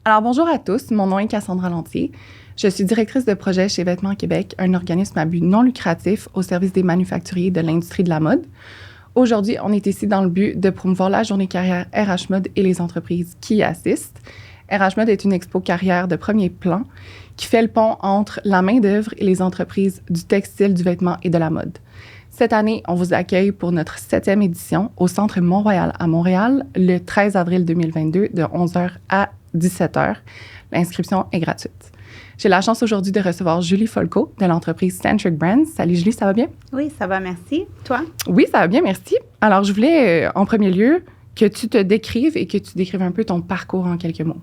Alors, bonjour à tous. Mon nom est Cassandra Lantier. Je suis directrice de projet chez Vêtements Québec, un organisme à but non lucratif au service des manufacturiers de l'industrie de la mode. Aujourd'hui, on est ici dans le but de promouvoir la journée carrière RH Mode et les entreprises qui y assistent. RH Mode est une expo carrière de premier plan qui fait le pont entre la main-d'œuvre et les entreprises du textile, du vêtement et de la mode. Cette année, on vous accueille pour notre 7e édition au Centre Mont-Royal à Montréal, le 13 avril 2022, de 11h à 17h. L'inscription est gratuite. J'ai la chance aujourd'hui de recevoir Julie Folco de l'entreprise Centric Brands. Salut Julie, ça va bien? Oui, ça va, merci. Toi? Oui, ça va bien, merci. Alors, je voulais, en premier lieu, que tu te décrives et que tu décrives un peu ton parcours en quelques mots.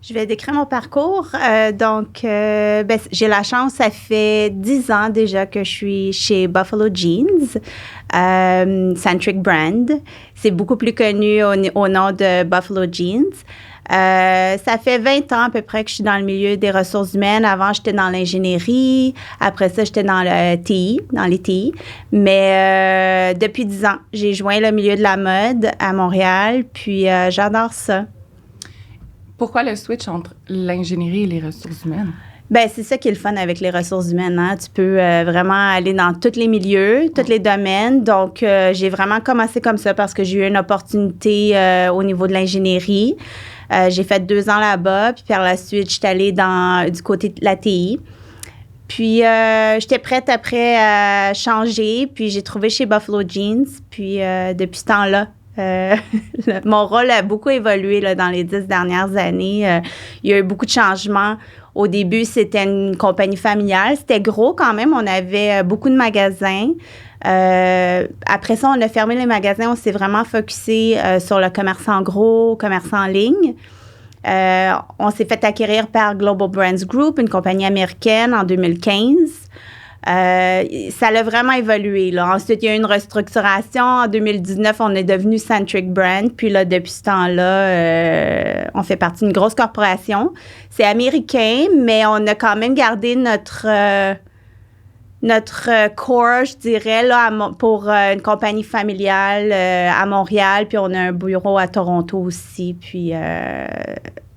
Je vais décrire mon parcours. J'ai la chance, ça fait 10 ans déjà que je suis chez Buffalo Jeans, Centric Brand. C'est beaucoup plus connu au nom de Buffalo Jeans. Ça fait 20 ans à peu près que je suis dans le milieu des ressources humaines. Avant, j'étais dans l'ingénierie. Après ça, j'étais dans le TI, dans les TI. Mais depuis 10 ans, j'ai joint le milieu de la mode à Montréal. Puis, j'adore ça. Pourquoi le switch entre l'ingénierie et les ressources humaines? Bien, c'est ça qui est le fun avec les ressources humaines. Hein? Tu peux vraiment aller dans tous les milieux, tous les domaines. Donc, j'ai vraiment commencé comme ça parce que j'ai eu une opportunité au niveau de l'ingénierie. J'ai fait 2 ans là-bas, puis par la suite, je suis allée du côté de la TI. Puis, j'étais prête après à changer, puis j'ai trouvé chez Buffalo Jeans. Puis, depuis ce temps-là, mon rôle a beaucoup évolué là, dans les 10 dernières années. Il y a eu beaucoup de changements. Au début, c'était une compagnie familiale. C'était gros quand même. On avait beaucoup de magasins. Après ça, on a fermé les magasins. On s'est vraiment focusé sur le commerce en gros, commerce en ligne. On s'est fait acquérir par Global Brands Group, une compagnie américaine, en 2015. Ça a vraiment évolué. Là. Ensuite, il y a eu une restructuration. En 2019, on est devenu Centric Brand. Puis là, depuis ce temps-là, on fait partie d'une grosse corporation. C'est américain, mais on a quand même gardé notre core, je dirais, là, pour une compagnie familiale à Montréal. Puis on a un bureau à Toronto aussi. Puis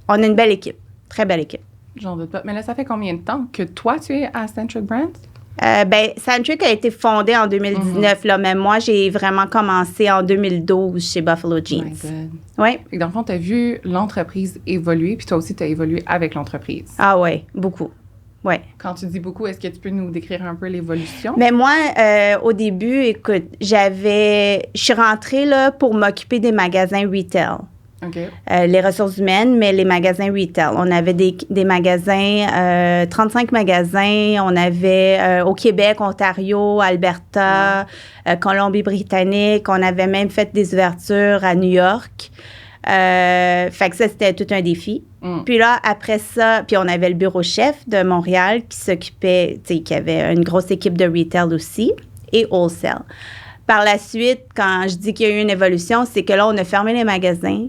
on a une belle équipe, très belle équipe. J'en doute pas. Mais là, ça fait combien de temps que toi, tu es à Centric Brands? Centric a été fondé en 2019, là, mais moi, j'ai vraiment commencé en 2012 chez Buffalo Jeans. Oui. Et dans le fond, tu as vu l'entreprise évoluer, puis toi aussi, tu as évolué avec l'entreprise. Ah oui, beaucoup. Ouais. Quand tu dis beaucoup, est-ce que tu peux nous décrire un peu l'évolution? Mais moi, au début, écoute, je suis rentrée là pour m'occuper des magasins retail. Okay. Les ressources humaines, mais les magasins retail. On avait des magasins, 35 magasins. On avait au Québec, Ontario, Alberta, Colombie-Britannique. On avait même fait des ouvertures à New York. Fait que ça, c'était tout un défi. Puis là, après ça, puis on avait le bureau chef de Montréal qui s'occupait, tu sais, qui avait une grosse équipe de retail aussi et wholesale. Par la suite, quand je dis qu'il y a eu une évolution, c'est que là, on a fermé les magasins.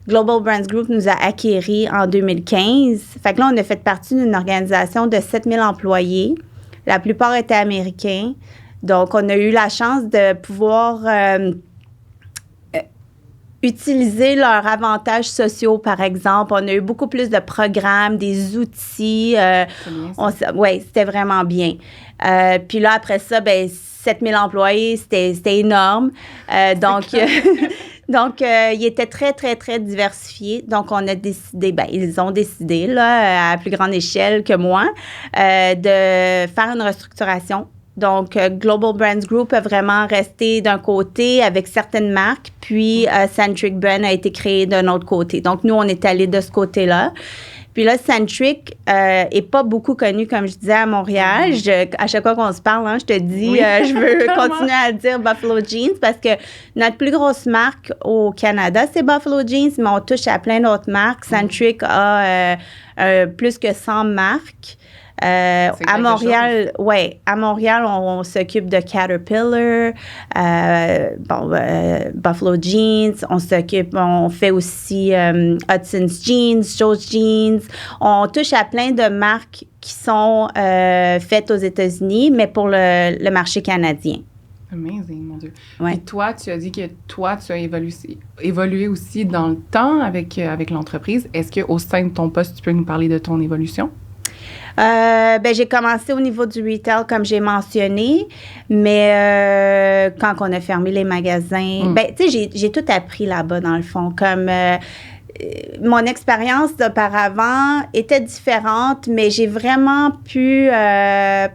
Global Brands Group nous a acquéris en 2015. Fait que là, on a fait partie d'une organisation de 7000 employés. La plupart étaient américains. Donc, on a eu la chance de pouvoir utiliser leurs avantages sociaux, par exemple. On a eu beaucoup plus de programmes, des outils. Oui, c'était vraiment bien. Puis là, après ça, 7000 employés, c'était énorme. Donc, ils étaient très, très, très diversifiés. Donc, on a décidé, ils ont décidé, là, à plus grande échelle que moi, de faire une restructuration. Donc, Global Brands Group a vraiment resté d'un côté avec certaines marques, puis Centric Brand a été créé d'un autre côté. Donc, nous, on est allés de ce côté-là. Puis là, Centric est pas beaucoup connu, comme je disais, à Montréal. À chaque fois qu'on se parle, hein, je te dis, oui. Je veux continuer à dire Buffalo Jeans parce que notre plus grosse marque au Canada, c'est Buffalo Jeans, mais on touche à plein d'autres marques. Centric a plus que 100 marques. À Montréal, on s'occupe de Caterpillar, Buffalo Jeans, on fait aussi Hudson's Jeans, Joe's Jeans. On touche à plein de marques qui sont faites aux États-Unis, mais pour le marché canadien. Amazing, mon Dieu. Ouais. Et toi, tu as dit que toi, tu as évolué aussi dans le temps avec l'entreprise. Est-ce qu'au sein de ton poste, tu peux nous parler de ton évolution? J'ai commencé au niveau du retail, comme j'ai mentionné, mais quand on a fermé les magasins, tu sais, j'ai tout appris là-bas, dans le fond, comme... mon expérience d'auparavant était différente, mais j'ai vraiment pu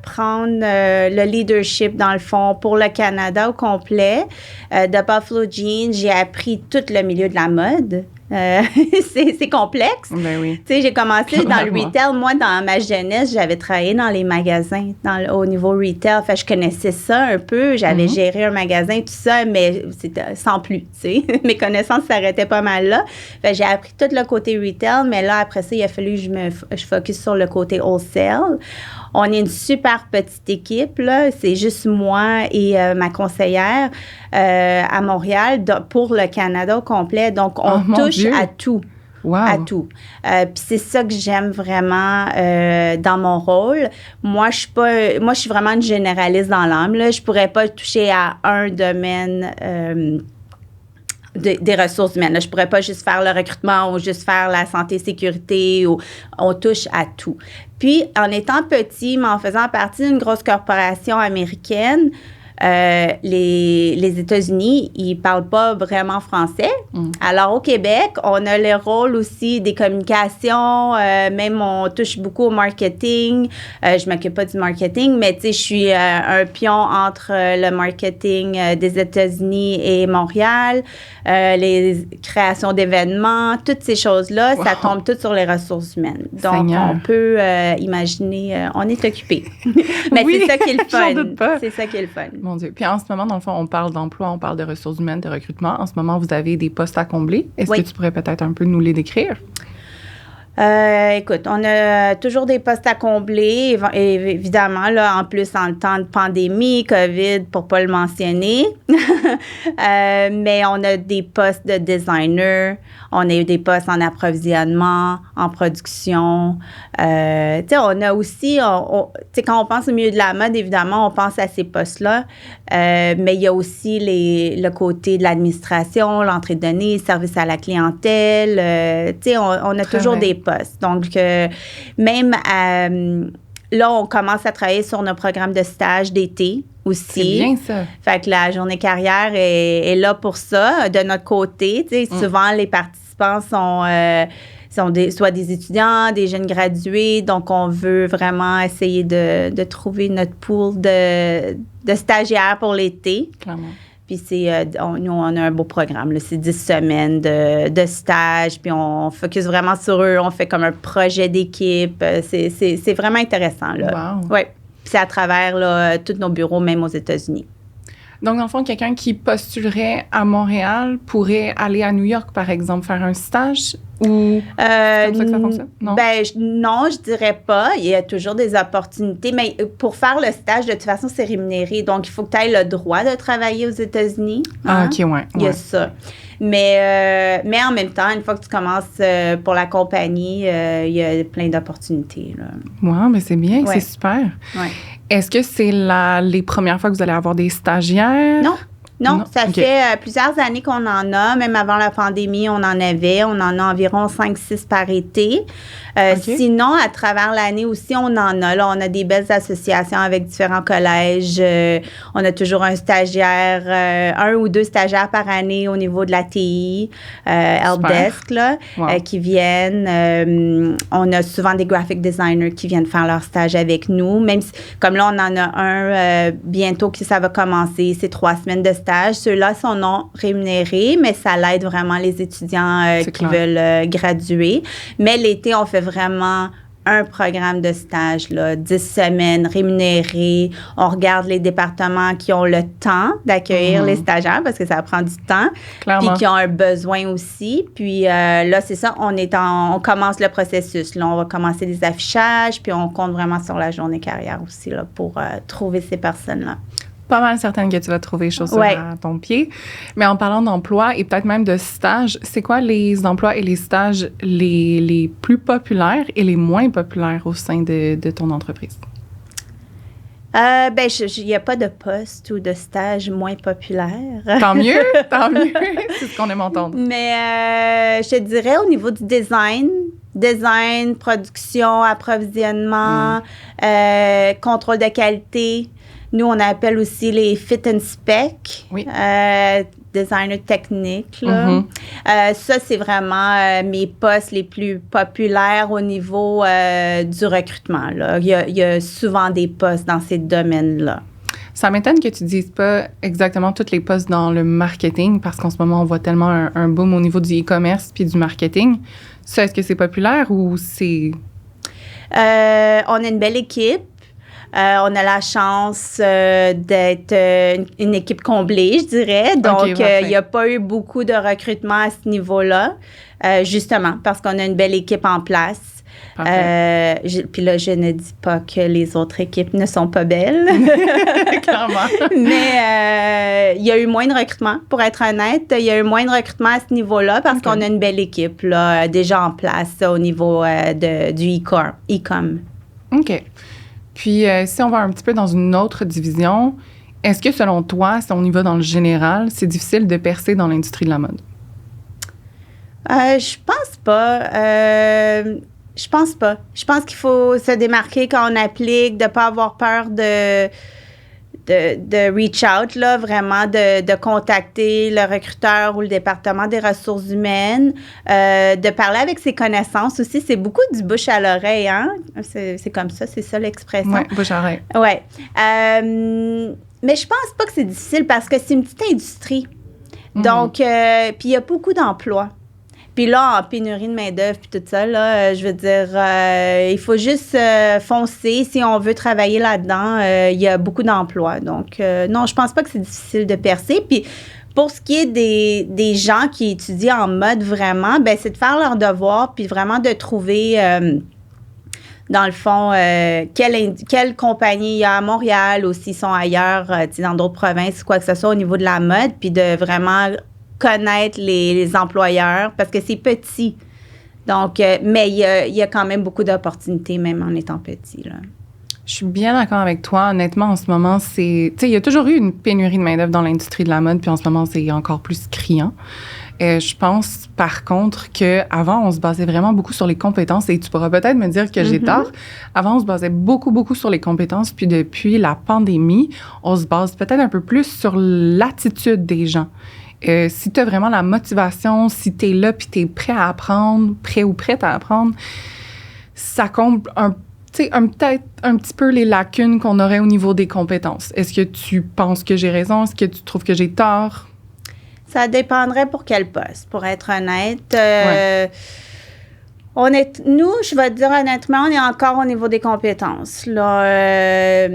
prendre le leadership, dans le fond, pour le Canada au complet. De Buffalo Jeans, j'ai appris tout le milieu de la mode. C'est complexe. Ben oui. Tu sais, j'ai commencé dans le retail. Moi, dans ma jeunesse, j'avais travaillé dans les magasins, au niveau retail. Fait je connaissais ça un peu. J'avais géré un magasin, tout ça, mais c'était sans plus, tu sais. Mes connaissances s'arrêtaient pas mal là. Fait j'ai appris tout le côté retail, mais là, après ça, il a fallu que je focus sur le côté wholesale. On est une super petite équipe, là. C'est juste moi et ma conseillère à Montréal pour le Canada au complet. Donc, on touche à tout. Wow. À tout. Puis c'est ça que j'aime vraiment dans mon rôle. Moi, je suis vraiment une généraliste dans l'âme, là. Je pourrais pas toucher à un domaine des ressources humaines. Là, je pourrais pas juste faire le recrutement ou juste faire la santé et sécurité. On touche à tout. Puis, en étant petit, mais en faisant partie d'une grosse corporation américaine, les États-Unis, ils parlent pas vraiment français. Alors, au Québec, on a le rôle aussi des communications, même on touche beaucoup au marketing. Je m'occupe pas du marketing, mais tu sais, je suis un pion entre le marketing des États-Unis et Montréal, les créations d'événements, toutes ces choses-là, ça tombe tout sur les ressources humaines. Donc, Seigneur. on peut imaginer, on est occupé. Mais oui, c'est ça qui est le fun. J'en doute pas. C'est ça qui est le fun. Mon Dieu. Puis en ce moment, dans le fond, on parle d'emploi, on parle de ressources humaines, de recrutement. En ce moment, vous avez des postes à combler. Est-ce que tu pourrais peut-être un peu nous les décrire? Écoute, on a toujours des postes à combler, évidemment, là, en plus en temps de pandémie, COVID, pour pas le mentionner. Mais on a des postes de designer, on a eu des postes en approvisionnement, en production. Tu sais, on a aussi, tu sais, quand on pense au milieu de la mode, évidemment, on pense à ces postes-là. Mais il y a aussi le côté de l'administration, l'entrée de données, service à la clientèle. Tu sais, on a toujours des postes. Donc, même là, on commence à travailler sur nos programmes de stage d'été aussi. C'est bien ça. Fait que la journée carrière est là pour ça, de notre côté. Tu sais, souvent, les participants sont soit des étudiants, des jeunes gradués. Donc, on veut vraiment essayer de trouver notre pool de stagiaires pour l'été. Clairement. Puis nous, on a un beau programme. Là. C'est 10 semaines de stage. Puis on focus vraiment sur eux. On fait comme un projet d'équipe. C'est vraiment intéressant. Là. Wow. Oui. Puis c'est à travers là, tous nos bureaux, même aux États-Unis. Donc, dans le fond, quelqu'un qui postulerait à Montréal pourrait aller à New York, par exemple, faire un stage ou c'est comme ça que ça fonctionne? Non? Non, je dirais pas. Il y a toujours des opportunités. Mais pour faire le stage, de toute façon, c'est rémunéré. Donc, il faut que tu aies le droit de travailler aux États-Unis. Ah, OK, ouais. Il y a ça. Mais en même temps, une fois que tu commences pour la compagnie, il y a plein d'opportunités. Wow, mais c'est bien, c'est super. Ouais. Est-ce que c'est les premières fois que vous allez avoir des stagiaires? Non, ça fait plusieurs années qu'on en a. Même avant la pandémie, on en avait. On en a environ 5-6 par été. Sinon, à travers l'année aussi, on en a. Là, on a des belles associations avec différents collèges. On a toujours un stagiaire, 1 ou 2 stagiaires par année au niveau de la TI, Helpdesk, là, qui viennent. On a souvent des graphic designers qui viennent faire leur stage avec nous. Même si, comme là, on en a un bientôt que ça va commencer. C'est 3 semaines de stage. Ceux-là sont non rémunérés, mais ça l'aide vraiment les étudiants qui veulent graduer. Mais l'été, on fait vraiment un programme de stage, là, 10 semaines rémunéré. On regarde les départements qui ont le temps d'accueillir les stagiaires parce que ça prend du temps. Clairement. Puis qui ont un besoin aussi. Puis là, c'est ça, on commence le processus. Là, on va commencer les affichages, puis on compte vraiment sur la journée carrière aussi là, pour trouver ces personnes-là. Pas mal certaine que tu vas trouver chaussures à ton pied. Mais en parlant d'emploi et peut-être même de stage, c'est quoi les emplois et les stages les plus populaires et les moins populaires au sein de ton entreprise? Il n'y a pas de poste ou de stage moins populaire. Tant mieux, tant mieux. C'est ce qu'on aime entendre. Mais je te dirais au niveau du design, production, approvisionnement, contrôle de qualité. Nous, on appelle aussi les fit and spec. Oui. Designer technique. Là. Ça, c'est vraiment mes postes les plus populaires au niveau du recrutement. Là. Il y a souvent des postes dans ces domaines-là. Ça m'étonne que tu ne dises pas exactement tous les postes dans le marketing, parce qu'en ce moment, on voit tellement un boom au niveau du e-commerce puis du marketing. Ça, est-ce que c'est populaire ou c'est... On a une belle équipe. On a la chance d'être une équipe comblée, je dirais. Donc, il n'y a pas eu beaucoup de recrutement à ce niveau-là, justement, parce qu'on a une belle équipe en place. Puis là, je ne dis pas que les autres équipes ne sont pas belles. Clairement. Mais il y a eu moins de recrutement, pour être honnête. Il y a eu moins de recrutement à ce niveau-là parce qu'on a une belle équipe là, déjà en place au niveau du e-com. OK. Puis, si on va un petit peu dans une autre division, est-ce que, selon toi, si on y va dans le général, c'est difficile de percer dans l'industrie de la mode? Je pense pas. Je pense pas. Je pense qu'il faut se démarquer quand on applique, de ne pas avoir peur de reach out, là, vraiment, de contacter le recruteur ou le département des ressources humaines, de parler avec ses connaissances aussi. C'est beaucoup du bouche à l'oreille, hein? C'est comme ça, c'est ça l'expression. Oui, bouche à l'oreille. Oui. Mais je pense pas que c'est difficile parce que c'est une petite industrie. Donc, puis il y a beaucoup d'emplois. Puis là, en pénurie de main-d'œuvre, puis tout ça, là, je veux dire, il faut juste foncer. Si on veut travailler là-dedans, il y a beaucoup d'emplois. Donc, non, je pense pas que c'est difficile de percer. Puis, pour ce qui est des gens qui étudient en mode vraiment, ben c'est de faire leur devoir, puis vraiment de trouver, dans le fond, quelle compagnie il y a à Montréal ou s'ils sont ailleurs, dans d'autres provinces, quoi que ce soit au niveau de la mode, puis de vraiment connaître les employeurs parce que c'est petit. Donc, mais il y a quand même beaucoup d'opportunités, même en étant petit, là. Je suis bien d'accord avec toi. Honnêtement, en ce moment, c'est... Tu sais, il y a toujours eu une pénurie de main-d'œuvre dans l'industrie de la mode, puis en ce moment, c'est encore plus criant. Je pense, par contre, qu'avant, on se basait vraiment beaucoup sur les compétences, et tu pourras peut-être me dire que j'ai tort. Avant, on se basait beaucoup, beaucoup sur les compétences, puis depuis la pandémie, on se base peut-être un peu plus sur l'attitude des gens. Si tu as vraiment la motivation, si tu es là puis tu es prêt à apprendre, prêt ou prête à apprendre, ça comble peut-être un petit peu les lacunes qu'on aurait au niveau des compétences. Est-ce que tu penses que j'ai raison? Est-ce que tu trouves que j'ai tort? Ça dépendrait pour quel poste, pour être honnête. Nous, je vais te dire honnêtement, on est encore au niveau des compétences. Là,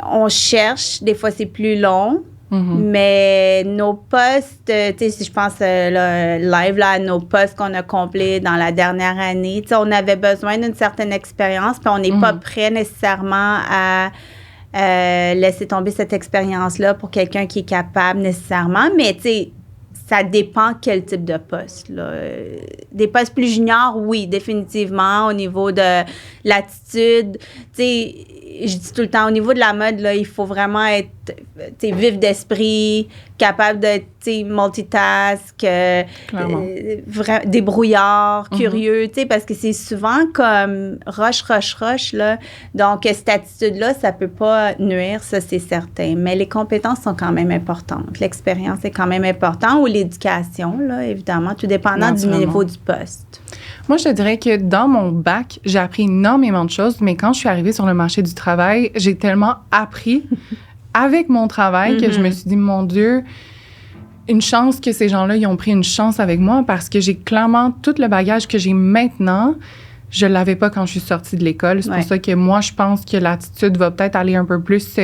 on cherche, des fois c'est plus long. Mais nos postes, tu sais, si je pense live là, à nos postes qu'on a complets dans la dernière année, tu sais, on avait besoin d'une certaine expérience, puis on n'est pas prêt nécessairement à laisser tomber cette expérience-là pour quelqu'un qui est capable nécessairement. Mais tu sais, ça dépend quel type de poste, là. Des postes plus juniors, oui, définitivement, au niveau de l'attitude. Tu sais, je dis tout le temps, au niveau de la mode, là, il faut vraiment être vif d'esprit, capable d'être multitask, débrouillard, curieux, parce que c'est souvent comme roche, là. Donc, cette attitude-là, ça peut pas nuire, ça, c'est certain. Mais les compétences sont quand même importantes. L'expérience est quand même importante, ou l'éducation, là, évidemment, tout dépendant du niveau du poste. Moi, je te dirais que dans mon bac, j'ai appris énormément de choses, mais quand je suis arrivée sur le marché du travail, j'ai tellement appris avec mon travail que je me suis dit, mon Dieu, une chance que ces gens-là, ils ont pris une chance avec moi, parce que j'ai clairement tout le bagage que j'ai maintenant. Je l'avais pas quand je suis sortie de l'école. C'est pour ça que moi, je pense que l'attitude va peut-être aller un peu plus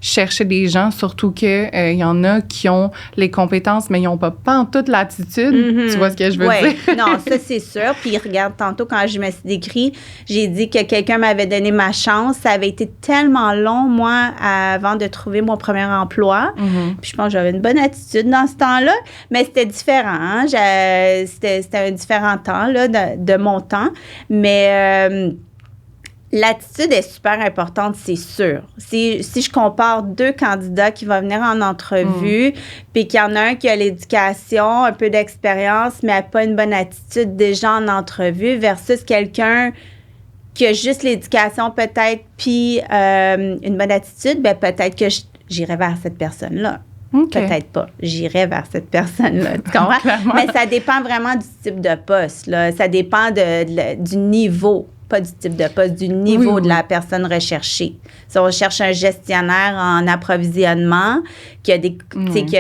chercher des gens, surtout qu'il y en a qui ont les compétences, mais ils n'ont pas en toute l'attitude. Tu vois ce que je veux dire? Non, ça, c'est sûr. Puis, regarde, tantôt, quand je me suis décrit, j'ai dit que quelqu'un m'avait donné ma chance. Ça avait été tellement long, moi, avant de trouver mon premier emploi. Puis, je pense que j'avais une bonne attitude dans ce temps-là. Mais c'était différent. Hein? C'était un différent temps là, de mon temps. Mais L'attitude est super importante, c'est sûr. Si je compare 2 candidats qui vont venir en entrevue, puis qu'il y en a un qui a l'éducation, un peu d'expérience, mais n'a pas une bonne attitude déjà en entrevue, versus quelqu'un qui a juste l'éducation peut-être, puis une bonne attitude, ben peut-être que j'irai vers cette personne-là. Okay. Peut-être pas. J'irai vers cette personne-là. Tu comprends? Mais ça dépend vraiment du type de poste. Là. Ça dépend du niveau. Pas du type de poste, du niveau de la personne recherchée. Si on cherche un gestionnaire en approvisionnement qui a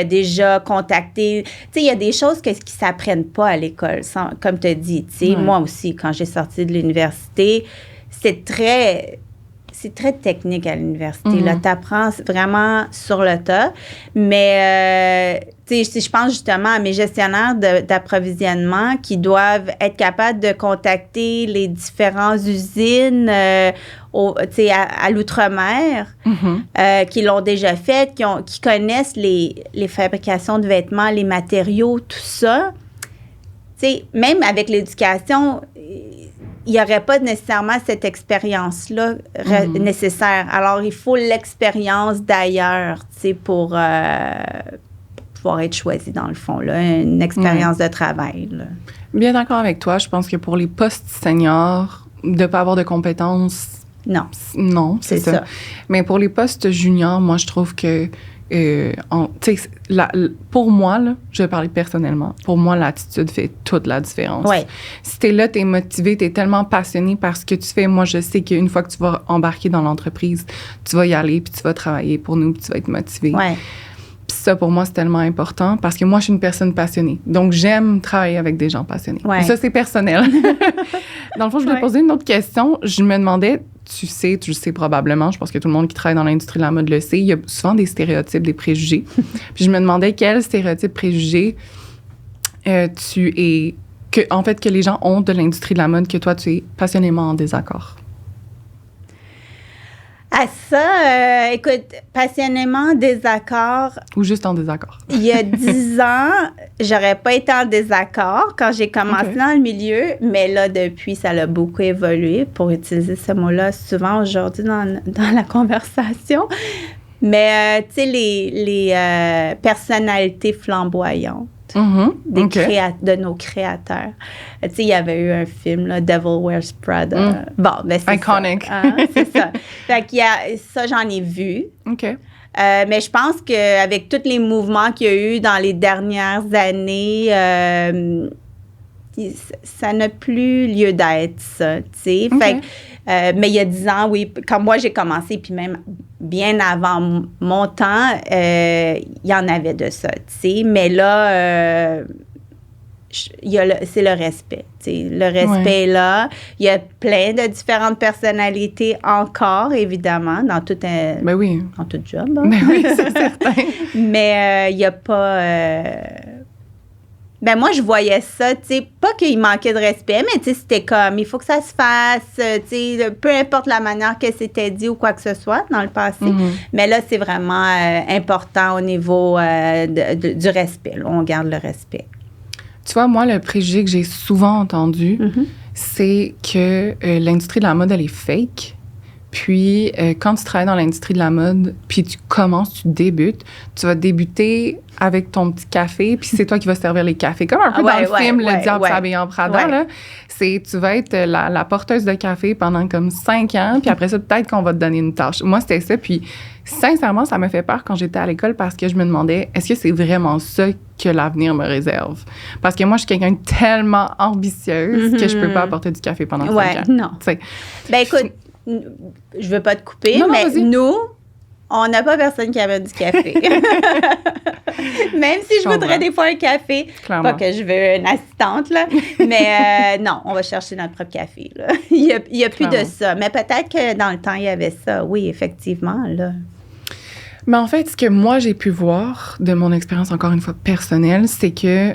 déjà contacté... Tu sais, il y a des choses qui ne s'apprennent pas à l'école, comme tu as dit. Tu sais, moi aussi, quand j'ai sorti de l'université, c'est très technique à l'université. Là, tu apprends vraiment sur le tas. Mais, tu sais, si je pense justement à mes gestionnaires d'approvisionnement qui doivent être capables de contacter les différentes usines à l'outre-mer, qui l'ont déjà fait, qui connaissent les fabrications de vêtements, les matériaux, tout ça. Tu sais, même avec l'éducation... il n'y aurait pas nécessairement cette expérience-là nécessaire. Alors, il faut l'expérience d'ailleurs, tu sais, pour pouvoir être choisi, dans le fond, là, une expérience de travail. Là. Bien d'accord avec toi. Je pense que pour les postes seniors, de ne pas avoir de compétences... Non, c'est ça. Mais pour les postes juniors, moi, je trouve que... pour moi, là, je vais parler personnellement, pour moi, l'attitude fait toute la différence. Ouais. Si t'es là, t'es motivé, t'es tellement passionné par ce que tu fais, moi, je sais qu'une fois que tu vas embarquer dans l'entreprise, tu vas y aller, puis tu vas travailler pour nous, puis tu vas être motivé. Ouais. Puis ça, pour moi, c'est tellement important parce que moi, je suis une personne passionnée. Donc, j'aime travailler avec des gens passionnés. Ouais. Et ça, c'est personnel. Dans le fond, je voulais poser une autre question. Je me demandais... Tu le sais probablement, je pense que tout le monde qui travaille dans l'industrie de la mode le sait, il y a souvent des stéréotypes, des préjugés. Puis je me demandais quels stéréotypes, préjugés que les gens ont de l'industrie de la mode que toi, tu es passionnément en désaccord. À ça, écoute, passionnément en désaccord. Ou juste en désaccord. Il y a 10 ans, j'aurais pas été en désaccord quand j'ai commencé dans le milieu, mais là, depuis, ça a beaucoup évolué, pour utiliser ce mot-là souvent aujourd'hui dans la conversation. Mais, tu sais, les personnalités flamboyantes. De nos créateurs. Tu sais, il y avait eu un film, là, Devil Wears Prada. Bon, ben c'est iconic. Ça. C'est ça. Fait qu'il y a... Ça, j'en ai vu. OK. Mais je pense qu'avec tous les mouvements qu'il y a eu dans les dernières années, ça n'a plus lieu d'être, ça, tu sais. Fait que, mais il y a 10 ans, oui, quand moi j'ai commencé, puis même bien avant mon temps, il y en avait de ça, tu sais. Mais là, c'est le respect, tu sais. Le respect est là. Il y a plein de différentes personnalités encore, évidemment, dans tout dans tout job. Hein? Ben oui, c'est certain. Mais il n'y a pas... Ben moi, je voyais ça, tu sais, pas qu'il manquait de respect, mais tu sais, c'était comme, il faut que ça se fasse, tu sais, peu importe la manière que c'était dit ou quoi que ce soit dans le passé. Mais là, c'est vraiment important au niveau du respect. Là, on garde le respect. Tu vois, moi, le préjugé que j'ai souvent entendu, c'est que l'industrie de la mode, elle est fake. Puis, quand tu travailles dans l'industrie de la mode, puis tu débutes, tu vas débuter avec ton petit café, puis c'est toi qui vas servir les cafés. Comme un peu dans le film Le Diable s'habille en Prada, là. Tu vas être la porteuse de café pendant comme 5 ans, puis après ça, peut-être qu'on va te donner une tâche. Moi, c'était ça, puis sincèrement, ça m'a fait peur quand j'étais à l'école parce que je me demandais, est-ce que c'est vraiment ça que l'avenir me réserve? Parce que moi, je suis quelqu'un de tellement ambitieuse que je peux pas apporter du café pendant 5 ans. Non. T'sais. Ben écoute, je veux pas te couper, mais nous, on n'a pas personne qui amène du café. Même si je voudrais des fois un café. Clairement. Pas que je veux une assistante, là. Mais non, on va chercher notre propre café, là. Il y a plus de ça. Mais peut-être que dans le temps, il y avait ça. Oui, effectivement, là. Mais en fait, ce que moi, j'ai pu voir de mon expérience, encore une fois, personnelle, c'est que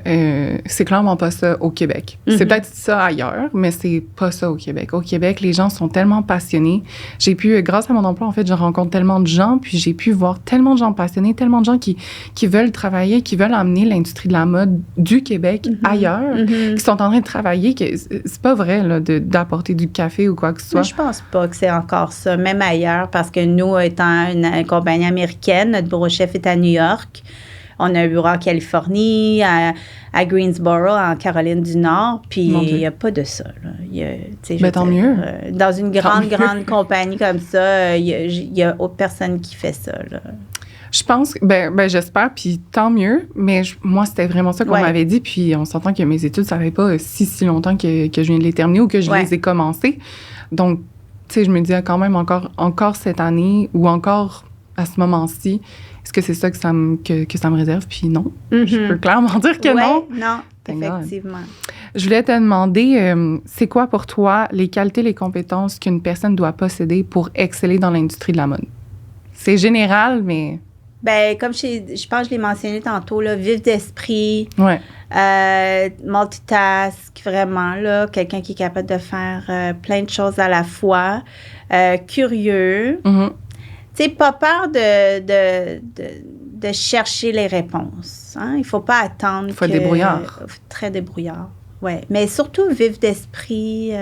c'est clairement pas ça au Québec. C'est peut-être ça ailleurs, mais c'est pas ça au Québec. Au Québec, les gens sont tellement passionnés. J'ai pu, grâce à mon emploi, en fait, je rencontre tellement de gens, puis j'ai pu voir tellement de gens passionnés, tellement de gens qui veulent travailler, qui veulent amener l'industrie de la mode du Québec ailleurs, qui sont en train de travailler, que c'est pas vrai, là, d'apporter du café ou quoi que ce soit. Mais je pense pas que c'est encore ça, même ailleurs, parce que nous, étant une compagnie américaine, notre bureau chef est à New York. On a un bureau en Californie, à Greensboro, en Caroline du Nord, puis il n'y a pas de ça. Là. Tant mieux. Dans une grande compagnie comme ça, il n'y a autre personne qui fait ça. Là. Je pense, j'espère, puis tant mieux, mais moi, c'était vraiment ça qu'on m'avait dit, puis on s'entend que mes études, ça fait pas si longtemps que je viens de les terminer ou que je les ai commencées. Donc, tu sais, je me dis quand même encore cette année ou encore à ce moment-ci, est-ce que c'est ça que ça me réserve? Puis non, je peux clairement dire que non. Non, effectivement. Je voulais te demander, c'est quoi pour toi les qualités, les compétences qu'une personne doit posséder pour exceller dans l'industrie de la mode? C'est général, mais... Ben comme je pense que je l'ai mentionné tantôt, là, vif d'esprit, multitask, vraiment, là, quelqu'un qui est capable de faire plein de choses à la fois, curieux. Tu sais, pas peur de chercher les réponses. Hein? Il ne faut pas attendre. Il faut être débrouillard. Très débrouillard, oui. Mais surtout vif d'esprit. Tu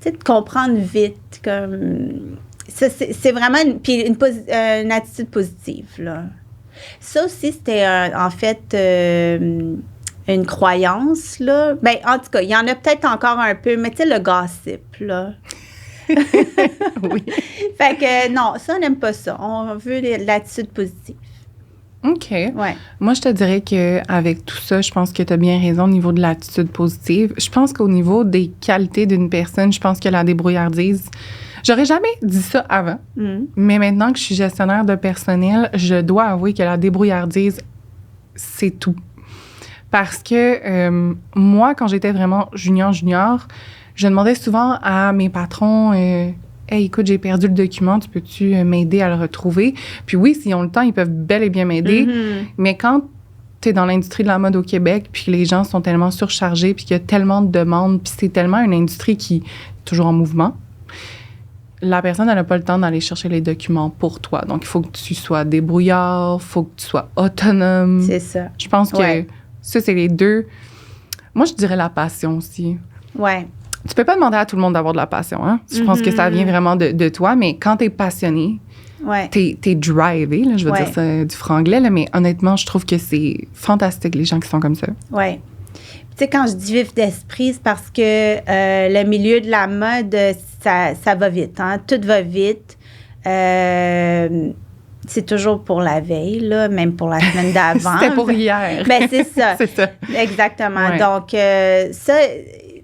sais, de comprendre vite. Comme, ça, c'est vraiment une attitude positive. Là. Ça aussi, c'était en fait une croyance. Là. Ben, en tout cas, il y en a peut-être encore un peu, mais tu sais, le gossip, là. Oui. Fait que non, ça, on n'aime pas ça. On veut l'attitude positive. OK. Ouais. Moi, je te dirais qu'avec tout ça, je pense que tu as bien raison au niveau de l'attitude positive. Je pense qu'au niveau des qualités d'une personne, je pense que la débrouillardise, j'aurais jamais dit ça avant, mais maintenant que je suis gestionnaire de personnel, je dois avouer que la débrouillardise, c'est tout. Parce que moi, quand j'étais vraiment junior, je demandais souvent à mes patrons, hey, écoute, j'ai perdu le document, tu peux-tu m'aider à le retrouver? Puis oui, s'ils ont le temps, ils peuvent bel et bien m'aider. Mais quand tu es dans l'industrie de la mode au Québec, puis que les gens sont tellement surchargés, puis qu'il y a tellement de demandes, puis c'est tellement une industrie qui est toujours en mouvement, la personne, elle n'a pas le temps d'aller chercher les documents pour toi. Donc, il faut que tu sois débrouillard, il faut que tu sois autonome. C'est ça. Je pense que ça, c'est les deux. Moi, je dirais la passion aussi. Ouais. Tu peux pas demander à tout le monde d'avoir de la passion, hein? Je pense que ça vient vraiment de toi, mais quand t'es passionné, t'es drivé, là, je veux dire ça du franglais, là, mais honnêtement, je trouve que c'est fantastique, les gens qui sont comme ça. Oui. Tu sais, quand je dis vif d'esprit, c'est parce que le milieu de la mode, ça va vite, hein? Tout va vite. C'est toujours pour la veille, là, même pour la semaine d'avant. C'était pour hier. Ben, c'est ça. C'est ça. Exactement. Ouais. Donc, ça...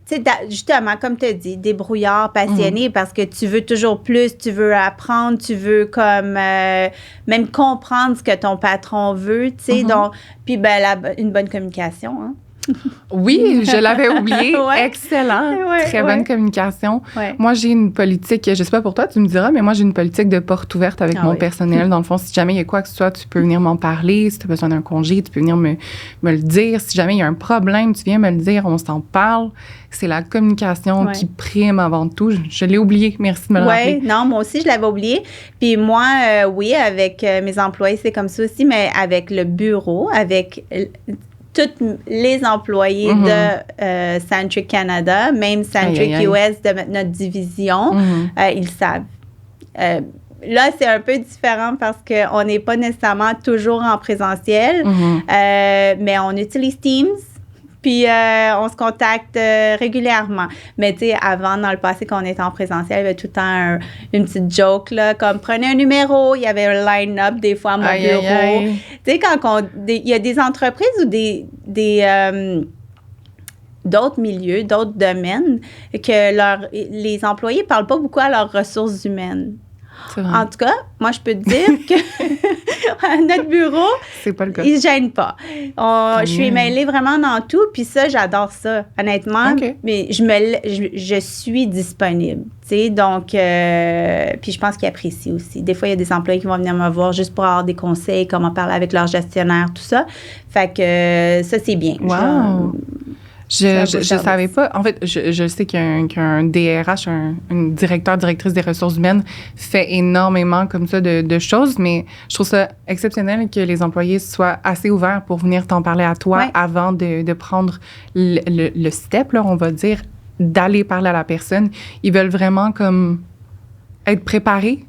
Tu sais, justement, comme tu as dit, débrouillard, passionné, parce que tu veux toujours plus, tu veux apprendre, tu veux comme même comprendre ce que ton patron veut, tu sais. Donc, puis une bonne communication, hein. Oui, je l'avais oublié. Excellent. Très bonne communication. Moi, j'ai une politique, je sais pas pour toi, tu me diras, mais moi, j'ai une politique de porte ouverte avec mon personnel. Dans le fond, si jamais il y a quoi que ce soit, tu peux venir m'en parler. Si tu as besoin d'un congé, tu peux venir me le dire. Si jamais il y a un problème, tu viens me le dire, on s'en parle. C'est la communication qui prime avant tout. Je l'ai oublié. Merci de me le rappeler. Oui, non, moi aussi, je l'avais oublié. Puis moi, avec mes employés, c'est comme ça aussi, mais avec le bureau, avec... tous les employés de Centric Canada, même Centric US de notre division, ils savent. Là, c'est un peu différent parce qu'on n'est pas nécessairement toujours en présentiel, mais on utilise Teams. Puis, on se contacte régulièrement. Mais, tu sais, avant, dans le passé, quand on était en présentiel, il y avait tout le temps une petite joke, là, comme prenez un numéro. Il y avait un line-up, des fois, à mon bureau. Tu sais, il y a des entreprises ou d'autres milieux, d'autres domaines, que les employés ne parlent pas beaucoup à leurs ressources humaines. C'est vrai. En tout cas, moi, je peux te dire que à notre bureau, C'est pas le cas. ils ne gênent pas. Je suis mêlée vraiment dans tout, puis ça, j'adore ça, honnêtement. OK. Mais je suis disponible, tu sais, donc, puis je pense qu'ils apprécient aussi. Des fois, il y a des employés qui vont venir me voir juste pour avoir des conseils, comment parler avec leur gestionnaire, tout ça. Fait que ça, c'est bien. Wow! Je savais pas. En fait, je sais qu'un DRH, un directeur, directrice des ressources humaines, fait énormément comme ça de choses, mais je trouve ça exceptionnel que les employés soient assez ouverts pour venir t'en parler à toi avant de prendre le step, là, on va dire, d'aller parler à la personne. Ils veulent vraiment comme être préparés.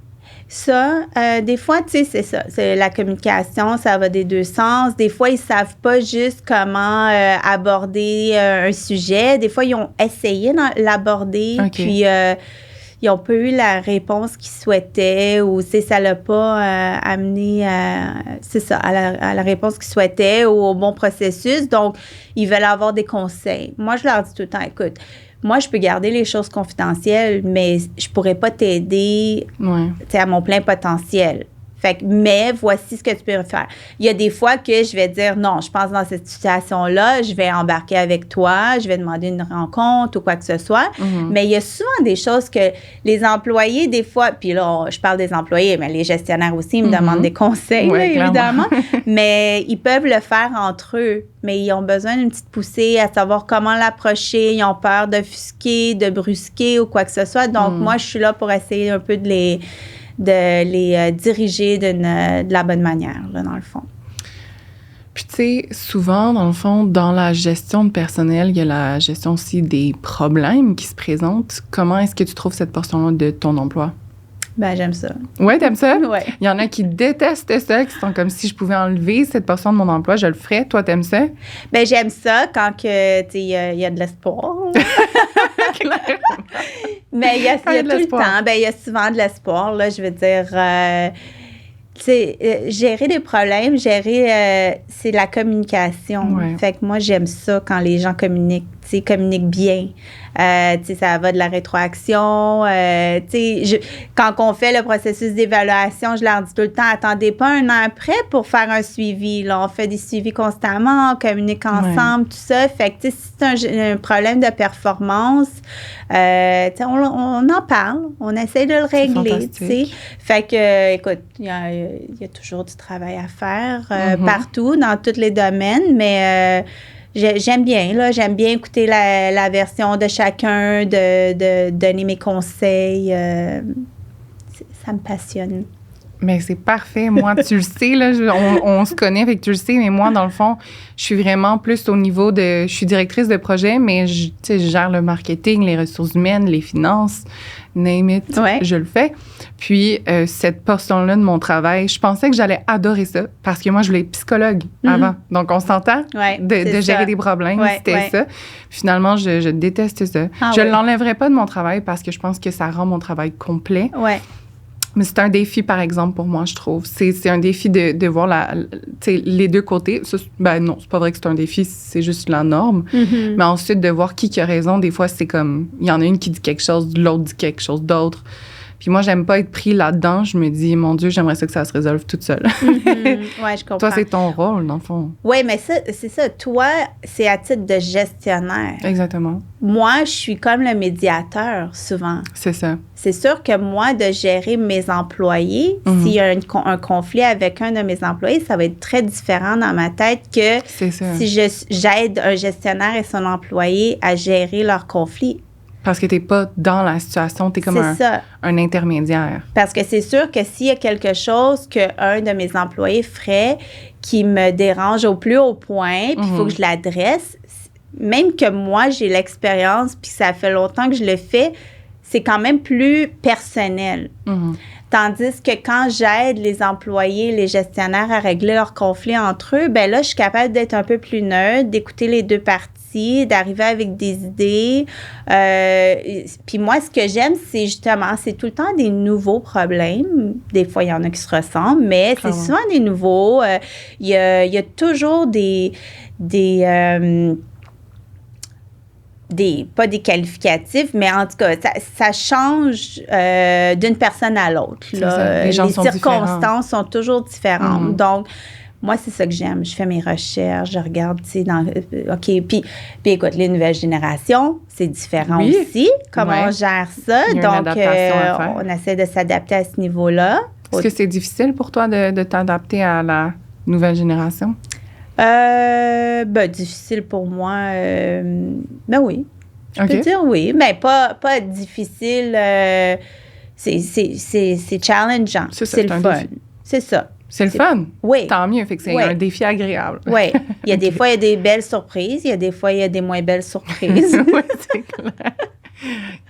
Ça, des fois, tu sais, c'est ça. C'est la communication, ça va des deux sens. Des fois, ils savent pas juste comment aborder un sujet. Des fois, ils ont essayé de l'aborder, puis ils n'ont pas eu la réponse qu'ils souhaitaient ou, tu sais, ça l'a pas amené c'est ça, à la réponse qu'ils souhaitaient ou au bon processus. Donc, ils veulent avoir des conseils. Moi, je leur dis tout le temps, écoute, moi, je peux garder les choses confidentielles, mais je pourrais pas t'aider à mon plein potentiel. Fait que, mais voici ce que tu peux faire. Il y a des fois que je vais dire non, je pense dans cette situation-là, je vais embarquer avec toi, je vais demander une rencontre ou quoi que ce soit. Mm-hmm. Mais il y a souvent des choses que les employés, des fois, puis là, je parle des employés, mais les gestionnaires aussi, ils me demandent des conseils, là, évidemment. Mais ils peuvent le faire entre eux. Mais ils ont besoin d'une petite poussée à savoir comment l'approcher. Ils ont peur d'offusquer, de brusquer ou quoi que ce soit. Donc, moi, je suis là pour essayer un peu de les diriger de la bonne manière, là, dans le fond. Puis, tu sais, souvent, dans le fond, dans la gestion de personnel, il y a la gestion aussi des problèmes qui se présentent. Comment est-ce que tu trouves cette portion-là de ton emploi? Ben, j'aime ça. Ouais, t'aimes ça? Ouais. Il y en a qui détestent ça, qui sont comme si je pouvais enlever cette portion de mon emploi, je le ferais. Toi, t'aimes ça? Ben, j'aime ça quand que, tu sais, il y a de l'espoir. Mais il y a tout le temps. Ben, il y a souvent de l'espoir, là, je veux dire. Tu sais, gérer des problèmes, c'est la communication. Ouais. Fait que moi, j'aime ça quand les gens communiquent bien. Tu sais, ça va de la rétroaction. Tu sais, quand on fait le processus d'évaluation, je leur dis tout le temps, attendez pas un an après pour faire un suivi. Là, on fait des suivis constamment, on communique ensemble, tout ça. Fait que, tu sais, si c'est un problème de performance, tu sais, on en parle, on essaie de le régler, tu sais. Fait que, écoute, il y a toujours du travail à faire partout, dans tous les domaines, mais... J'aime bien écouter la version de chacun, de donner mes conseils. Ça me passionne. Mais c'est parfait. Moi, tu le sais, là, on se connaît, fait que tu le sais, mais moi, dans le fond, je suis vraiment plus au niveau de... Je suis directrice de projet, mais je gère le marketing, les ressources humaines, les finances, name it, je le fais. Puis, cette portion-là de mon travail, je pensais que j'allais adorer ça parce que moi, je voulais être psychologue avant. Donc, on s'entend de gérer des problèmes, c'était ça. Finalement, je déteste ça. Je ne l'enlèverai pas de mon travail parce que je pense que ça rend mon travail complet. Mais c'est un défi, par exemple, pour moi, je trouve. C'est un défi de voir les deux côtés. Ça, ben non, c'est pas vrai que c'est un défi, c'est juste la norme. Mais ensuite, de voir qui a raison, des fois, c'est comme... Il y en a une qui dit quelque chose, l'autre dit quelque chose d'autre. Puis moi, j'aime pas être pris là-dedans. Je me dis, mon Dieu, j'aimerais ça que ça se résolve toute seule. Oui, je comprends. Toi, c'est ton rôle, dans le fond. Oui, mais ça, c'est ça. Toi, c'est à titre de gestionnaire. Exactement. Moi, je suis comme le médiateur, souvent. C'est ça. C'est sûr que moi, de gérer mes employés, s'il y a un conflit avec un de mes employés, ça va être très différent dans ma tête que si j'aide un gestionnaire et son employé à gérer leur conflit. Parce que tu n'es pas dans la situation, tu es comme un intermédiaire. Parce que c'est sûr que s'il y a quelque chose qu'un de mes employés ferait qui me dérange au plus haut point, puis il faut que je l'adresse, même que moi, j'ai l'expérience, puis ça fait longtemps que je le fais, c'est quand même plus personnel. Tandis que quand j'aide les employés, les gestionnaires à régler leurs conflits entre eux, ben là, je suis capable d'être un peu plus neutre, d'écouter les deux parties, d'arriver avec des idées. Puis moi, ce que j'aime, c'est justement, c'est tout le temps des nouveaux problèmes. Des fois, il y en a qui se ressemblent, mais c'est souvent des nouveaux. Il y a toujours des pas des qualificatifs, mais en tout cas, ça change d'une personne à l'autre. Les circonstances sont toujours différentes. Donc, moi, c'est ça que j'aime. Je fais mes recherches, je regarde, tu sais, OK. Puis écoute, les nouvelles générations, c'est différent aussi. Comment on gère ça? Donc, on essaie de s'adapter à ce niveau-là. Est-ce que c'est difficile pour toi de t'adapter à la nouvelle génération? Difficile pour moi. Oui. Je peux dire oui, mais pas difficile. C'est challengeant. C'est le fun. Défi. C'est ça. C'est le fun? Oui. Tant mieux, fait que c'est un défi agréable. Oui. Il y a des fois, il y a des belles surprises. Il y a des fois, il y a des moins belles surprises. Oui, c'est clair.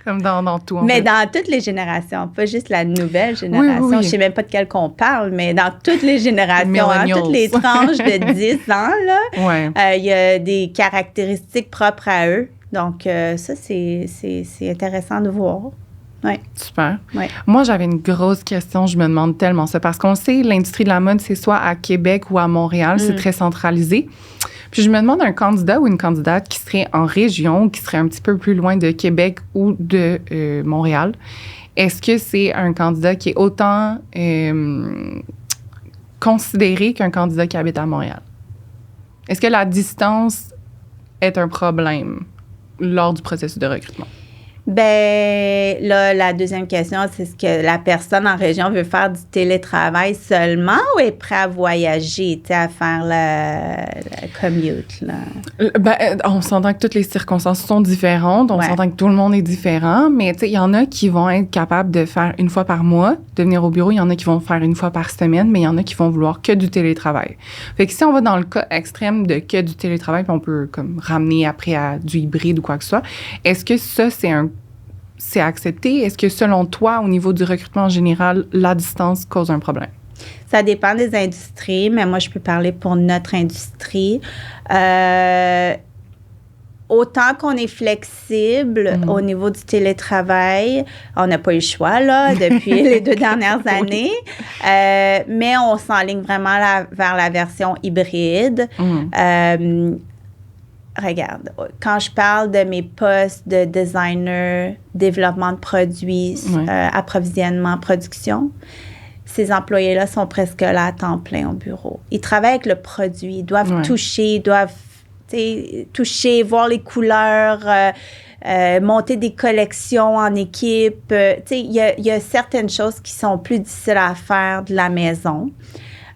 Comme dans tout. Mais dans toutes les générations, pas juste la nouvelle génération. Je ne sais même pas de quelle qu'on parle, mais dans toutes les générations, toutes les tranches de 10 ans, il y a des caractéristiques propres à eux. Donc, ça, c'est intéressant de voir. Ouais. Super. Ouais. Moi, j'avais une grosse question. Je me demande tellement ça. Parce qu'on sait, l'industrie de la mode, c'est soit à Québec ou à Montréal. C'est très centralisé. Puis je me demande un candidat ou une candidate qui serait en région, qui serait un petit peu plus loin de Québec ou de Montréal. Est-ce que c'est un candidat qui est autant considéré qu'un candidat qui habite à Montréal? Est-ce que la distance est un problème lors du processus de recrutement? Ben là, la deuxième question, c'est est-ce que la personne en région veut faire du télétravail seulement ou est prêt à voyager, tu sais, à faire la commute, là? Ben, on s'entend que toutes les circonstances sont différentes. On s'entend que tout le monde est différent. Mais, tu sais, il y en a qui vont être capables de faire une fois par mois, de venir au bureau. Il y en a qui vont faire une fois par semaine, mais il y en a qui vont vouloir que du télétravail. Fait que si on va dans le cas extrême de que du télétravail, puis on peut comme ramener après à du hybride ou quoi que ce soit, est-ce que ça, c'est accepté? Est-ce que, selon toi, au niveau du recrutement en général, la distance cause un problème? Ça dépend des industries, mais moi, je peux parler pour notre industrie. Autant qu'on est flexible au niveau du télétravail, on n'a pas eu le choix, là, depuis les 2 dernières années, mais on s'enligne vraiment vers la version hybride. Regarde, quand je parle de mes postes de designer, développement de produits, approvisionnement, production, ces employés-là sont presque là à temps plein au bureau. Ils travaillent avec le produit, ils doivent toucher, voir les couleurs, monter des collections en équipe. Il y a certaines choses qui sont plus difficiles à faire de la maison.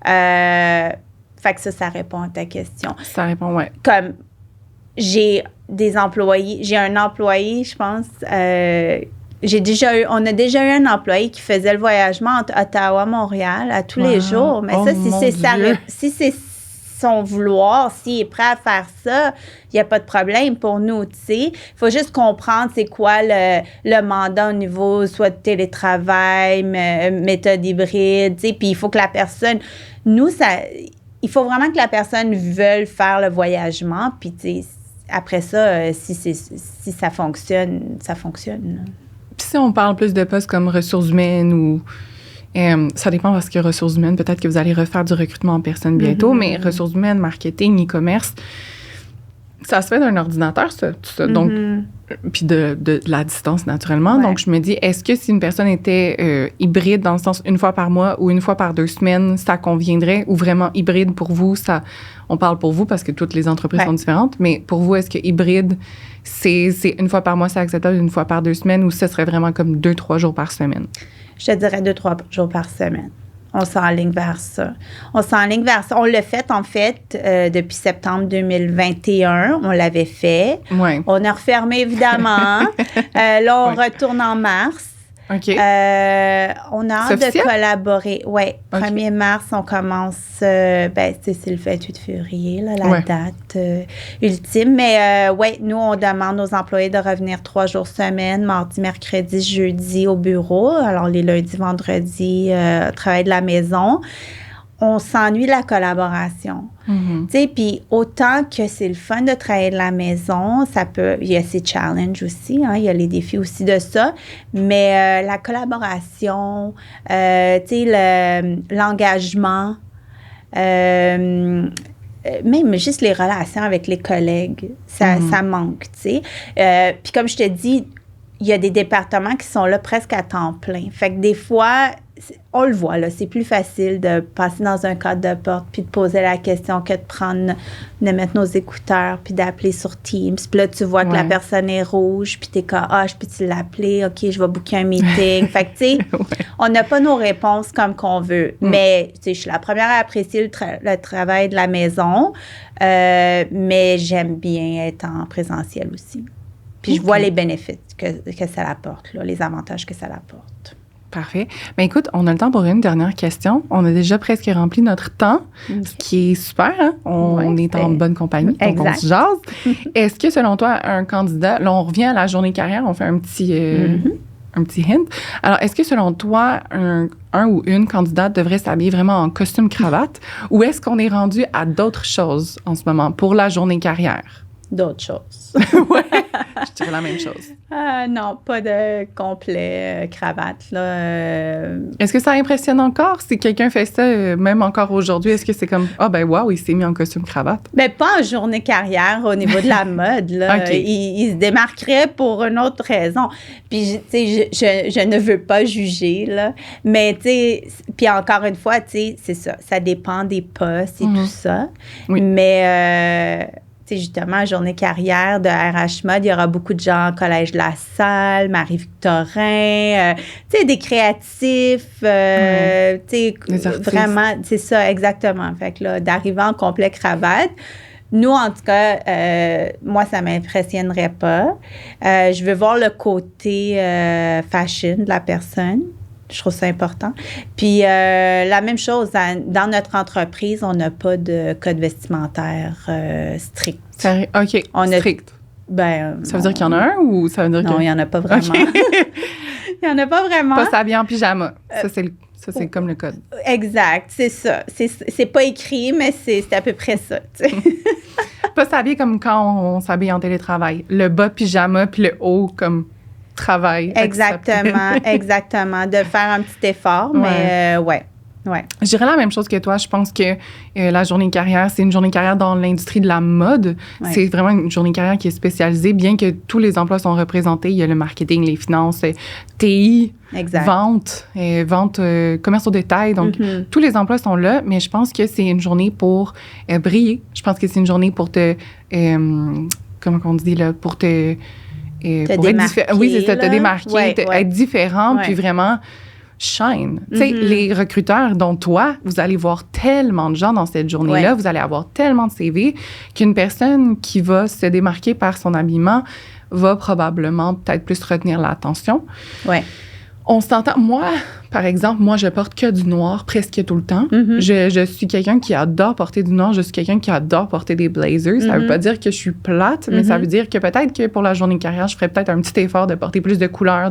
Fait que ça répond à ta question. Ça répond, oui. Comme j'ai un employé, je pense, on a déjà eu un employé qui faisait le voyagement entre Ottawa et Montréal à tous les jours. Mais si c'est son vouloir, s'il est prêt à faire ça, il n'y a pas de problème pour nous, tu sais. Il faut juste comprendre c'est quoi le mandat au niveau soit de télétravail, méthode hybride, tu sais. Puis il faut que la personne, il faut vraiment que la personne veuille faire le voyagement, puis tu sais, après ça, si ça fonctionne, ça fonctionne. Puis si on parle plus de postes comme ressources humaines ou... ça dépend parce que ressources humaines, peut-être que vous allez refaire du recrutement en personne bientôt, mais ressources humaines, marketing, e-commerce, ça se fait d'un ordinateur, ça, tout ça. Donc, puis de la distance, naturellement. Ouais. Donc, je me dis, est-ce que si une personne était hybride, dans le sens une fois par mois ou une fois par 2 semaines, ça conviendrait? Ou vraiment hybride pour vous, ça... On parle pour vous parce que toutes les entreprises sont différentes, mais pour vous, est-ce que hybride, c'est une fois par mois, c'est acceptable, une fois par 2 semaines, ou ce serait vraiment comme 2-3 jours par semaine? Je te dirais 2-3 jours par semaine. On s'enligne vers ça. On l'a fait, en fait, depuis septembre 2021. On l'avait fait. Ouais. On a refermé, évidemment. Là, on retourne en mars. OK. On a hâte de collaborer. Oui, 1er mars, on commence, c'est le 28 février, là, la date ultime. Mais nous, on demande aux employés de revenir 3 jours semaine, mardi, mercredi, jeudi au bureau. Alors, les lundis, vendredis, travail de la maison. On s'ennuie de la collaboration. Tu sais, puis autant que c'est le fun de travailler de la maison, il y a ses challenges aussi, hein, il y a les défis aussi de ça, mais la collaboration, tu sais, l'engagement, même juste les relations avec les collègues, ça manque, tu sais. Puis comme je te dis, il y a des départements qui sont là presque à temps plein. Fait que des fois, on le voit, là, c'est plus facile de passer dans un cadre de porte puis de poser la question que de mettre nos écouteurs puis d'appeler sur Teams. Puis là, tu vois que la personne est rouge puis t'es comme, je peux-tu l'appeler? OK, je vais booker un meeting. Fait que, tu sais, on n'a pas nos réponses comme qu'on veut. Mais, tu sais, je suis la première à apprécier le travail de la maison, mais j'aime bien être en présentiel aussi. Puis je vois les bénéfices que ça apporte, là, les avantages que ça apporte. Parfait. Bien, écoute, on a le temps pour une dernière question. On a déjà presque rempli notre temps, ce qui est super. Hein? On est en bonne compagnie, donc on se jase. Est-ce que, selon toi, un candidat... Là, on revient à la journée carrière, on fait un petit hint. Alors, est-ce que, selon toi, un ou une candidate devrait s'habiller vraiment en costume-cravate ou est-ce qu'on est rendu à d'autres choses en ce moment pour la journée carrière? D'autres choses. Ouais, je dirais la même chose. Non, pas de complet cravate, là. Est-ce que ça impressionne encore si quelqu'un fait ça, même encore aujourd'hui? Est-ce que c'est comme, wow, il s'est mis en costume cravate? Ben, pas en journée carrière au niveau de la mode, là. Okay. Il se démarquerait pour une autre raison. Puis, tu sais, je ne veux pas juger, là. Mais, tu sais, puis encore une fois, tu sais, c'est ça. Ça dépend des postes et tout ça. Oui. Mais... justement, journée carrière de RH Mode, il y aura beaucoup de gens au Collège de la Salle, Marie-Victorin, tu sais, des créatifs, tu sais, vraiment, c'est ça, exactement. Fait que là, d'arriver en complet cravate, nous, en tout cas, moi, ça m'impressionnerait pas. Je veux voir le côté fashion de la personne. Je trouve ça important. Puis, la même chose, dans notre entreprise, on n'a pas de code vestimentaire strict. OK, strict. Ça veut dire qu'il y en a un ou ça veut dire non, il n'y en a pas vraiment. Okay. Il n'y en a pas vraiment. Pas s'habiller en pyjama. Ça, c'est comme le code. Exact, c'est ça. C'est pas écrit, mais c'est à peu près ça, tu sais. Pas s'habiller comme quand on s'habille en télétravail. Le bas pyjama puis le haut comme... travail. Exactement. De faire un petit effort, mais ouais. Je dirais la même chose que toi. Je pense que la journée carrière, c'est une journée carrière dans l'industrie de la mode. Ouais. C'est vraiment une journée carrière qui est spécialisée, bien que tous les emplois sont représentés. Il y a le marketing, les finances, TI, vente, commerce au détail. Donc, tous les emplois sont là, mais je pense que c'est une journée pour briller. Je pense que c'est une journée pour te... comment on dit là? Pour te... pour démarquer, oui, c'est ça, te démarquer, être différent, puis vraiment shine. Tu sais, les recruteurs, dont toi, vous allez voir tellement de gens dans cette journée-là, vous allez avoir tellement de CV qu'une personne qui va se démarquer par son habillement va probablement peut-être plus retenir l'attention. Ouais. On s'entend. Moi, par exemple, je porte que du noir presque tout le temps. Je suis quelqu'un qui adore porter du noir. Je suis quelqu'un qui adore porter des blazers. Ça veut pas dire que je suis plate, mais ça veut dire que peut-être que pour la journée de carrière, je ferais peut-être un petit effort de porter plus de couleurs,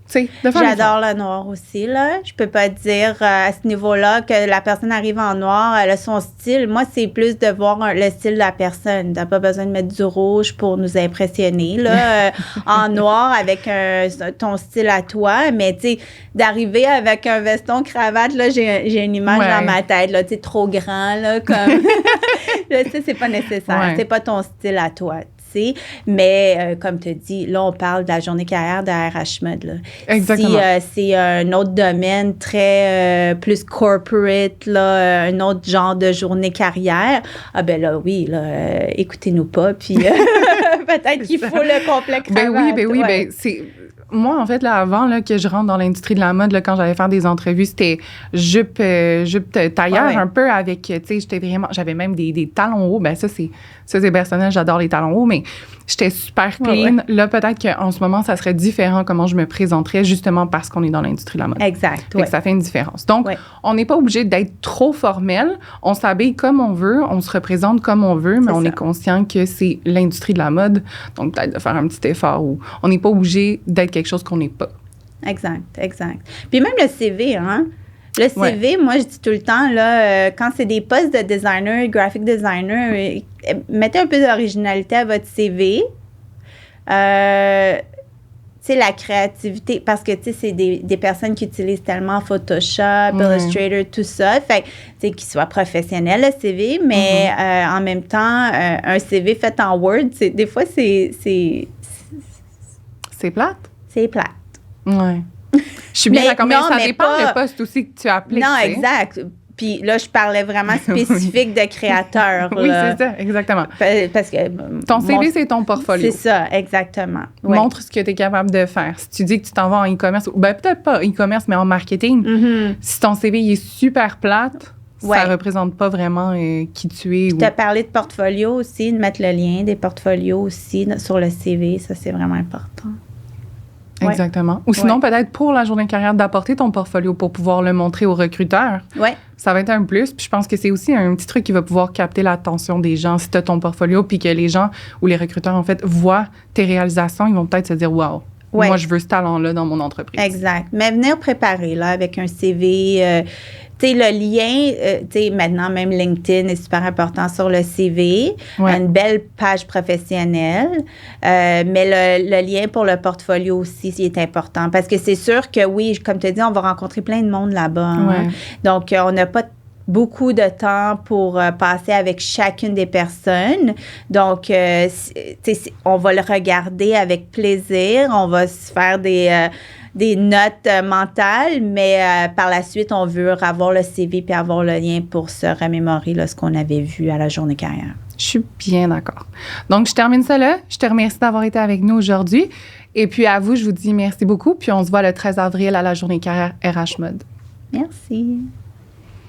J'adore le noir aussi, là. Je peux pas dire à ce niveau-là que la personne arrive en noir, elle a son style. Moi, c'est plus de voir le style de la personne. T'as pas besoin de mettre du rouge pour nous impressionner, là. En noir, avec ton style à toi. Mais, tu sais, d'arriver avec un veston cravate, là, j'ai une image dans ma tête, là. Tu sais, trop grand, là, comme... Là, tu sais, c'est pas nécessaire. C'est pas ton style à toi. Mais comme tu dis, là, on parle de la journée carrière de RH Mode. Là. Exactement. Si c'est un autre domaine très plus corporate, là, un autre genre de journée carrière, ben là, oui, là, écoutez-nous pas, puis peut-être qu'il faut le complet cravate. Ben oui, c'est... Moi, en fait, là, avant là, que je rentre dans l'industrie de la mode, là, quand j'allais faire des entrevues, c'était jupe tailleur un peu avec, tu sais, j'avais même des talons hauts. Ben ça, c'est personnel, j'adore les talons hauts, mais j'étais super clean. Là, peut-être qu'en ce moment, ça serait différent comment je me présenterais, justement parce qu'on est dans l'industrie de la mode. Exact, oui. Ça fait une différence. Donc, on n'est pas obligé d'être trop formel. On s'habille comme on veut, on se représente comme on veut, mais on est conscient que c'est l'industrie de la mode. Donc, peut-être de faire un petit effort où on n'est pas obligé d'être quelque chose qu'on n'est pas. Exact. Puis même le CV, hein? Le CV, moi, je dis tout le temps, là, quand c'est des postes de designer, graphic designer, mettez un peu d'originalité à votre CV. Tu sais, la créativité, parce que, tu sais, c'est des personnes qui utilisent tellement Photoshop, Illustrator, tout ça. Fait que, tu sais, qu'ils soient professionnels, le CV, mais en même temps, un CV fait en Word, des fois, c'est plate? C'est plate. Ouais. Je suis bien d'accord, mais ça dépend le poste aussi que tu appliques. Non, exact. Puis là, je parlais vraiment spécifique de créateur. Oui, c'est ça, exactement. Parce que ton CV, c'est ton portfolio. C'est ça, exactement. Oui. Montre ce que tu es capable de faire. Si tu dis que tu t'en vas en e-commerce, ben peut-être pas e-commerce, mais en marketing, si ton CV il est super plate, ça représente pas vraiment qui tu es. Tu as parlé de portfolio aussi, de mettre le lien des portfolios aussi sur le CV. Ça, c'est vraiment important. Exactement. Ou sinon, peut-être pour la journée de carrière, d'apporter ton portfolio pour pouvoir le montrer aux recruteurs. Oui. Ça va être un plus. Puis je pense que c'est aussi un petit truc qui va pouvoir capter l'attention des gens. Si tu as ton portfolio, puis que les gens ou les recruteurs, en fait, voient tes réalisations, ils vont peut-être se dire « Wow, moi, je veux ce talent-là dans mon entreprise. » Exact. Mais venir préparer, là, avec un CV... tu sais, le lien, tu sais, maintenant, même LinkedIn est super important sur le CV. Une belle page professionnelle. Mais le lien pour le portfolio aussi, est important. Parce que c'est sûr que, oui, comme tu as dit, on va rencontrer plein de monde là-bas. Hein? Donc, on n'a pas beaucoup de temps pour passer avec chacune des personnes. Donc, on va le regarder avec plaisir. On va se faire des notes mentales, mais par la suite, on veut avoir le CV puis avoir le lien pour se remémorer là, ce qu'on avait vu à la journée carrière. Je suis bien d'accord. Donc, je termine ça là. Je te remercie d'avoir été avec nous aujourd'hui. Et puis, à vous, je vous dis merci beaucoup. Puis, on se voit le 13 avril à la journée carrière RH Mode. Merci.